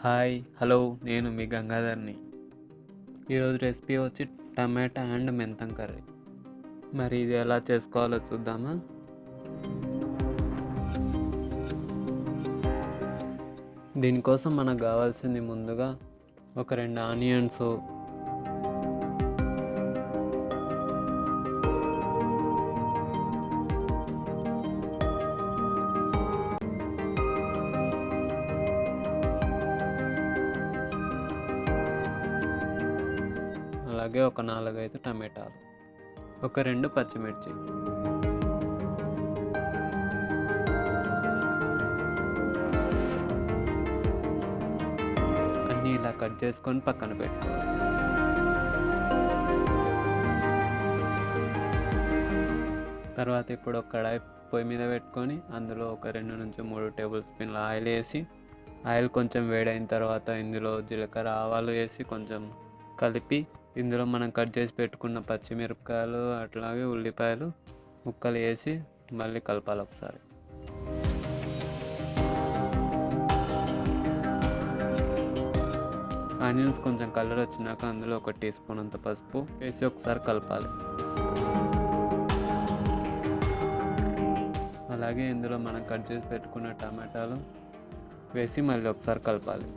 Hi hello నేను మీ గంగాధర్ని. ఈరోజు recipe వచ్చి టమాటా అండ్ మెంతం కర్రీ. మరి ఇది ఎలా చేసుకోవాలో చూద్దామా? దీనికోసం మనకు కావాల్సింది ముందుగా ఒక 2 ఆనియన్స్, అలాగే ఒక 4-5 టమాటాలు, ఒక 2 పచ్చిమిర్చి, అన్నీ ఇలా కట్ చేసుకొని పక్కన పెట్టుకోవాలి. తర్వాత ఇప్పుడు ఒక కడాయి పొయ్యి మీద పెట్టుకొని అందులో ఒక 2 నుంచి 3 టేబుల్ స్పూన్ల ఆయిల్ వేసి, ఆయిల్ కొంచెం వేడైన తర్వాత ఇందులో జీలకర్ర, ఆవాలు వేసి కొంచెం కలిపి, ఇందులో మనం కట్ చేసి పెట్టుకున్న పచ్చిమిరపకాయలు అట్లాగే ఉల్లిపాయలు ముక్కలు వేసి మళ్ళీ కలపాలి ఒకసారి. ఆనియన్స్ కొంచెం కలర్ వచ్చినాక అందులో 1 టీ స్పూన్ అంత పసుపు వేసి ఒకసారి కలపాలి. అలాగే ఇందులో మనం కట్ చేసి పెట్టుకున్న టమాటాలు వేసి మళ్ళీ ఒకసారి కలపాలి.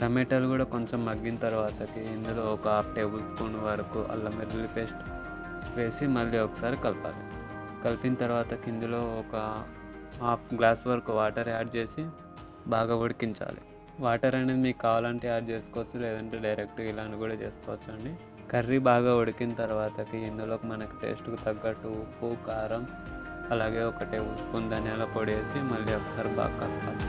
టమాటాలు కూడా కొంచెం మగ్గిన తర్వాతకి ఇందులో ఒక 1/2 టేబుల్ స్పూన్ వరకు అల్లం వెల్లుల్లి పేస్ట్ వేసి మళ్ళీ ఒకసారి కలపాలి. కలిపిన తర్వాతకి ఇందులో ఒక 1/2 గ్లాస్ వరకు వాటర్ యాడ్ చేసి బాగా ఉడికించాలి. వాటర్ అనేది మీకు కావాలంటే యాడ్ చేసుకోవచ్చు, లేదంటే డైరెక్ట్ ఇలాని కూడా చేసుకోవచ్చు అండి. కర్రీ బాగా ఉడికిన తర్వాతకి ఇందులోకి మనకి టేస్ట్కి తగ్గట్టు ఉప్పు, కారం, అలాగే 1 టేబుల్ స్పూన్ ధనియాల పొడి వేసి మళ్ళీ ఒకసారి బాగా కలపాలి.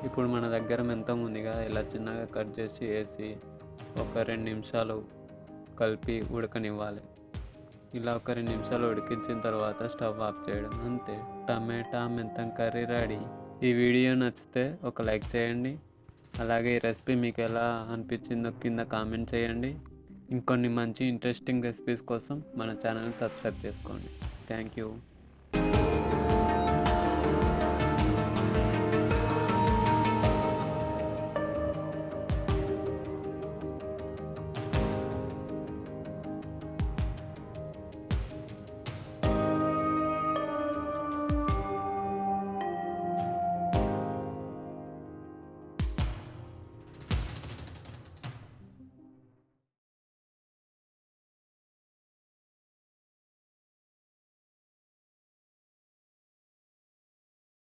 ఇప్పుడు మన దగ్గర మెంతం ఉంది కదా, ఇలా చిన్నగా కట్ చేసి వేసి ఒక 2 నిమిషాలు కలిపి ఉడకనివ్వాలి. ఇలా ఒక 2 నిమిషాలు ఉడికించిన తర్వాత స్టవ్ ఆఫ్ చేయడం, అంతే. టమాటా మెంతం కర్రీ రెడీ. ఈ వీడియో నచ్చితే ఒక లైక్ చేయండి. అలాగే ఈ రెసిపీ మీకు ఎలా అనిపించిందో కింద కామెంట్ చేయండి. ఇంకొన్ని మంచి ఇంట్రెస్టింగ్ రెసిపీస్ కోసం మన ఛానల్ సబ్స్క్రైబ్ చేసుకోండి. Thank you.